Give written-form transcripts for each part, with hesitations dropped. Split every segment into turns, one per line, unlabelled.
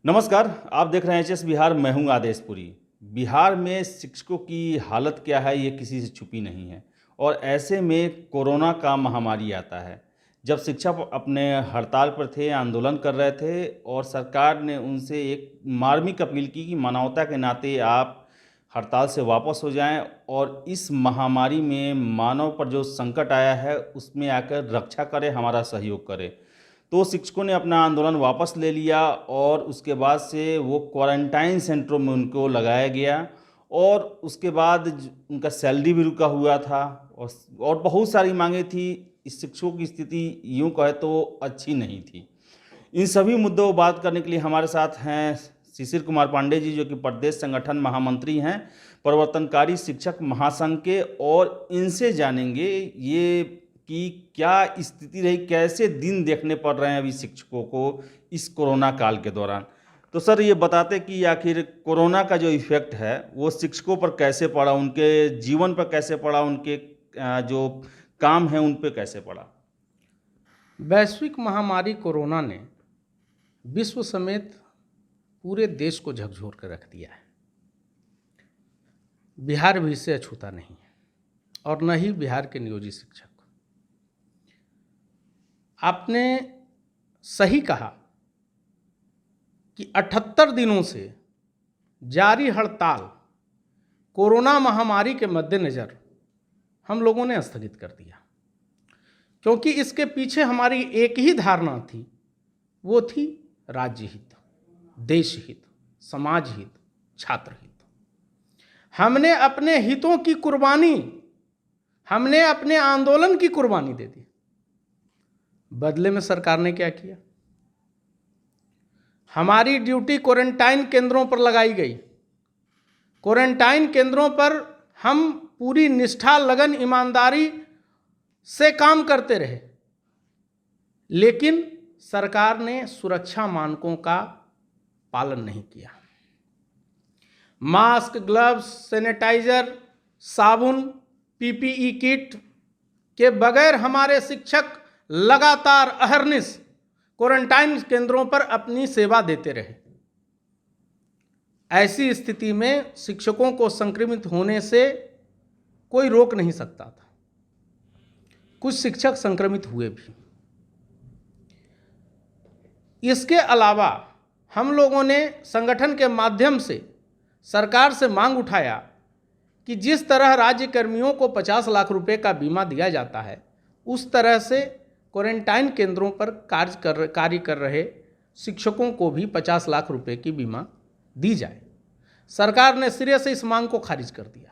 नमस्कार, आप देख रहे हैं एचएस बिहार। मैं हूं आदेशपुरी। बिहार में शिक्षकों की हालत क्या है ये किसी से छुपी नहीं है और ऐसे में कोरोना का महामारी आता है। जब शिक्षक अपने हड़ताल पर थे, आंदोलन कर रहे थे और सरकार ने उनसे एक मार्मिक अपील की कि मानवता के नाते आप हड़ताल से वापस हो जाएं और इस महामारी में मानव पर जो संकट आया है उसमें आकर रक्षा करें, हमारा सहयोग करें। तो शिक्षकों ने अपना आंदोलन वापस ले लिया और उसके बाद से वो क्वारंटाइन सेंटरों में उनको लगाया गया और उसके बाद उनका सैलरी भी रुका हुआ था और बहुत सारी मांगे थी। इस शिक्षकों की स्थिति यूँ कहे तो अच्छी नहीं थी। इन सभी मुद्दों पर बात करने के लिए हमारे साथ हैं शिशिर कुमार पांडे जी, जो कि प्रदेश संगठन महामंत्री हैं परिवर्तनकारी शिक्षक महासंघ के, और इनसे जानेंगे ये कि क्या स्थिति रही, कैसे दिन देखने पड़ रहे हैं अभी शिक्षकों को इस कोरोना काल के दौरान। तो सर ये बताते कि आखिर कोरोना का जो इफ़ेक्ट है वो शिक्षकों पर कैसे पड़ा, उनके जीवन पर कैसे पड़ा, उनके जो काम है उन पर कैसे पड़ा।
वैश्विक महामारी कोरोना ने विश्व समेत पूरे देश को झकझोर कर रख दिया है। बिहार भी इससे अछूता नहीं है और न ही बिहार के नियोजित शिक्षक। आपने सही कहा कि 78 दिनों से जारी हड़ताल कोरोना महामारी के मद्देनज़र हम लोगों ने स्थगित कर दिया, क्योंकि इसके पीछे हमारी एक ही धारणा थी, वो थी राज्य हित, देश हित, समाज हित, छात्र हित। हमने अपने हितों की कुर्बानी, हमने अपने आंदोलन की कुर्बानी दे दी। बदले में सरकार ने क्या किया? हमारी ड्यूटी क्वारंटाइन केंद्रों पर लगाई गई। क्वारंटाइन केंद्रों पर हम पूरी निष्ठा, लगन, ईमानदारी से काम करते रहे, लेकिन सरकार ने सुरक्षा मानकों का पालन नहीं किया। मास्क, ग्लव्स, सैनिटाइजर, साबुन, पीपीई किट के बगैर हमारे शिक्षक लगातार अहर्निश क्वारंटाइन केंद्रों पर अपनी सेवा देते रहे। ऐसी स्थिति में शिक्षकों को संक्रमित होने से कोई रोक नहीं सकता था। कुछ शिक्षक संक्रमित हुए भी। इसके अलावा हम लोगों ने संगठन के माध्यम से सरकार से मांग उठाया कि जिस तरह राज्य कर्मियों को 50 लाख रुपए का बीमा दिया जाता है, उस तरह से क्वारंटाइन केंद्रों पर कार्य कर रहे शिक्षकों को भी 50 लाख रुपए की बीमा दी जाए। सरकार ने सिरे से इस मांग को खारिज कर दिया।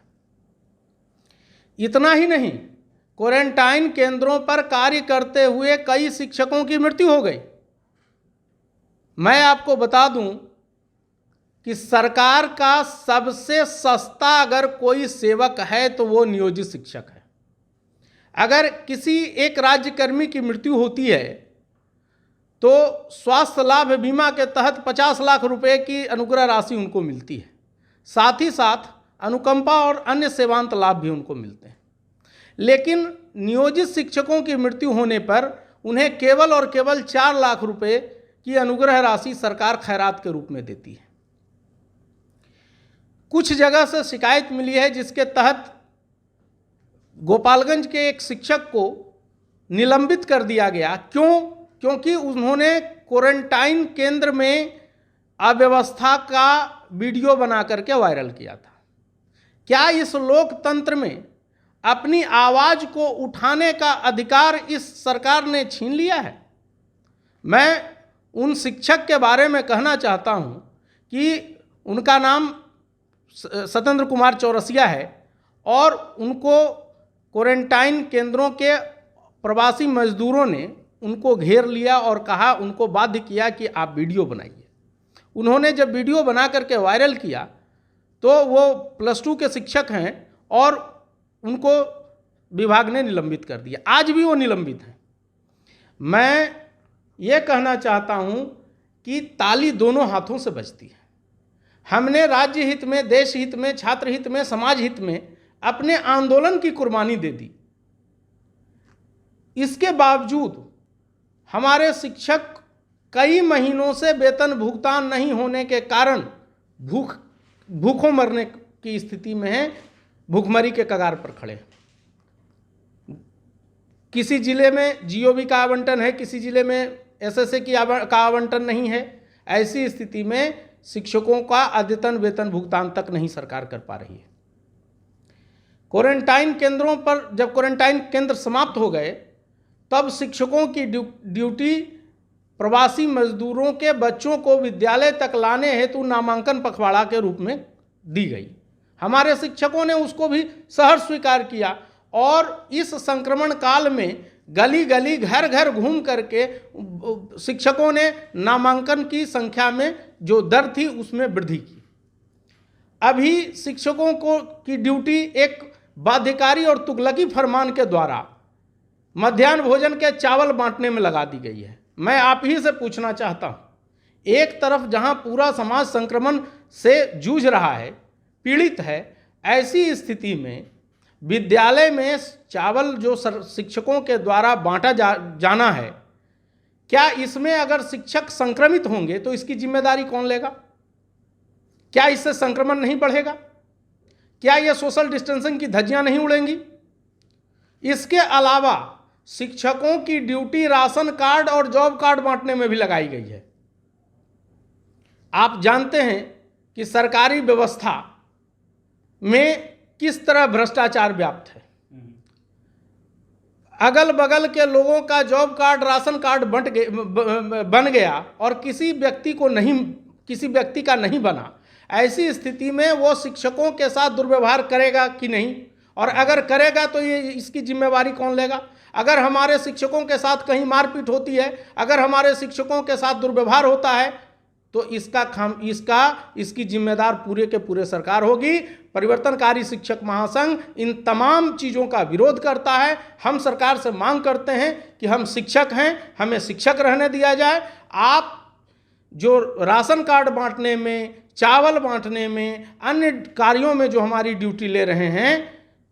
इतना ही नहीं, क्वारंटाइन केंद्रों पर कार्य करते हुए कई शिक्षकों की मृत्यु हो गई। मैं आपको बता दूं कि सरकार का सबसे सस्ता अगर कोई सेवक है तो वो नियोजित शिक्षक है। अगर किसी एक राज्यकर्मी की मृत्यु होती है तो स्वास्थ्य लाभ बीमा के तहत 50 लाख रुपए की अनुग्रह राशि उनको मिलती है। साथ ही साथ अनुकंपा और अन्य सेवांत लाभ भी उनको मिलते हैं। लेकिन नियोजित शिक्षकों की मृत्यु होने पर उन्हें केवल और केवल 4 लाख रुपए की अनुग्रह राशि सरकार खैरात के रूप में देती है। कुछ जगह से शिकायत मिली है जिसके तहत गोपालगंज के एक शिक्षक को निलंबित कर दिया गया। क्यों? क्योंकि उन्होंने क्वारंटाइन केंद्र में अव्यवस्था का वीडियो बना करके वायरल किया था। क्या इस लोकतंत्र में अपनी आवाज़ को उठाने का अधिकार इस सरकार ने छीन लिया है? मैं उन शिक्षक के बारे में कहना चाहता हूं कि उनका नाम सत्येंद्र कुमार चौरसिया है और उनको क्वारंटाइन केंद्रों के प्रवासी मजदूरों ने उनको घेर लिया और कहा, उनको बाध्य किया कि आप वीडियो बनाइए। उन्होंने जब वीडियो बना करके वायरल किया तो वो +2 के शिक्षक हैं और उनको विभाग ने निलंबित कर दिया। आज भी वो निलंबित हैं। मैं ये कहना चाहता हूँ कि ताली दोनों हाथों से बजती है। हमने राज्य हित में, देश हित में, छात्र हित में, समाज हित में अपने आंदोलन की कुर्बानी दे दी। इसके बावजूद हमारे शिक्षक कई महीनों से वेतन भुगतान नहीं होने के कारण भूखों मरने की स्थिति में है, भूखमरी के कगार पर खड़े। किसी जिले में जीओबी का आवंटन है, किसी जिले में एसएसए का आवंटन नहीं है। ऐसी स्थिति में शिक्षकों का अद्यतन वेतन भुगतान तक नहीं सरकार कर पा रही है। क्वारंटाइन केंद्रों पर जब क्वारंटाइन केंद्र समाप्त हो गए तब शिक्षकों की ड्यूटी प्रवासी मजदूरों के बच्चों को विद्यालय तक लाने हेतु नामांकन पखवाड़ा के रूप में दी गई। हमारे शिक्षकों ने उसको भी सहर्ष स्वीकार किया और इस संक्रमण काल में गली गली घर घर घूम करके शिक्षकों ने नामांकन की संख्या में जो दर थी उसमें वृद्धि की। अभी शिक्षकों को की ड्यूटी एक बाध्यकारी और तुगलकी फरमान के द्वारा मध्याह्न भोजन के चावल बांटने में लगा दी गई है। मैं आप ही से पूछना चाहता हूँ, एक तरफ जहाँ पूरा समाज संक्रमण से जूझ रहा है, पीड़ित है, ऐसी स्थिति में विद्यालय में चावल जो शिक्षकों के द्वारा बांटा जाना है, क्या इसमें अगर शिक्षक संक्रमित होंगे तो इसकी जिम्मेदारी कौन लेगा? क्या इससे संक्रमण नहीं बढ़ेगा? क्या ये सोशल डिस्टेंसिंग की धज्जियां नहीं उड़ेंगी? इसके अलावा शिक्षकों की ड्यूटी राशन कार्ड और जॉब कार्ड बांटने में भी लगाई गई है। आप जानते हैं कि सरकारी व्यवस्था में किस तरह भ्रष्टाचार व्याप्त है। अगल बगल के लोगों का जॉब कार्ड राशन कार्ड बन गया और किसी व्यक्ति का नहीं बना। ऐसी स्थिति में वो शिक्षकों के साथ दुर्व्यवहार करेगा कि नहीं, और अगर करेगा तो ये इसकी जिम्मेवारी कौन लेगा? अगर हमारे शिक्षकों के साथ कहीं मारपीट होती है, अगर हमारे शिक्षकों के साथ दुर्व्यवहार होता है तो इसकी जिम्मेदार पूरे के पूरे सरकार होगी। परिवर्तनकारी शिक्षक महासंघ इन तमाम चीज़ों का विरोध करता है। हम सरकार से मांग करते हैं कि हम शिक्षक हैं, हमें शिक्षक रहने दिया जाए। आप जो राशन कार्ड बांटने में, चावल बांटने में, अन्य कार्यों में जो हमारी ड्यूटी ले रहे हैं,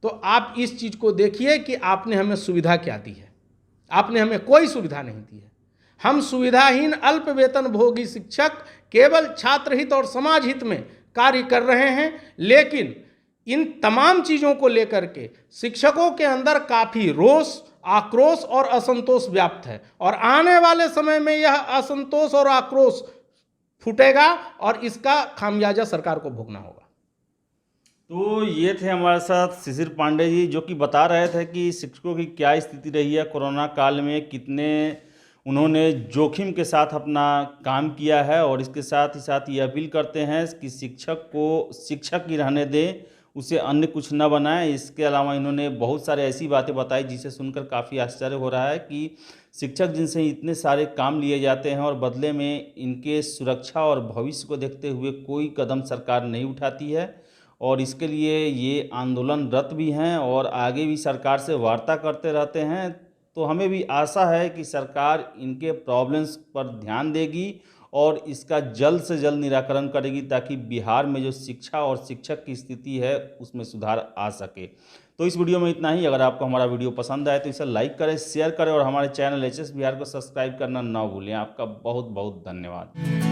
तो आप इस चीज़ को देखिए कि आपने हमें सुविधा क्या दी है। आपने हमें कोई सुविधा नहीं दी है। हम सुविधाहीन अल्प वेतन भोगी शिक्षक केवल छात्र हित और समाज हित में कार्य कर रहे हैं, लेकिन इन तमाम चीज़ों को लेकर के शिक्षकों के अंदर काफ़ी रोष, आक्रोश और असंतोष व्याप्त है, और आने वाले समय में यह असंतोष और आक्रोश फूटेगा और इसका खामियाजा सरकार को भोगना होगा।
तो ये थे हमारे साथ शिशिर पांडे जी, जो कि बता रहे थे कि शिक्षकों की क्या स्थिति रही है कोरोना काल में, कितने उन्होंने जोखिम के साथ अपना काम किया है, और इसके साथ ही साथ ये अपील करते हैं कि शिक्षक को शिक्षक ही रहने दें, उसे अन्य कुछ न बनाएं। इसके अलावा इन्होंने बहुत सारे ऐसी बातें बताई जिसे सुनकर काफ़ी आश्चर्य हो रहा है कि शिक्षक जिनसे इतने सारे काम लिए जाते हैं और बदले में इनके सुरक्षा और भविष्य को देखते हुए कोई कदम सरकार नहीं उठाती है, और इसके लिए ये आंदोलनरत भी हैं और आगे भी सरकार से वार्ता करते रहते हैं। तो हमें भी आशा है कि सरकार इनके प्रॉब्लम्स पर ध्यान देगी और इसका जल्द से जल्द निराकरण करेगी, ताकि बिहार में जो शिक्षा और शिक्षक की स्थिति है उसमें सुधार आ सके। तो इस वीडियो में इतना ही। अगर आपको हमारा वीडियो पसंद आए तो इसे लाइक करें, शेयर करें और हमारे चैनल HS बिहार को सब्सक्राइब करना ना भूलें। आपका बहुत बहुत धन्यवाद।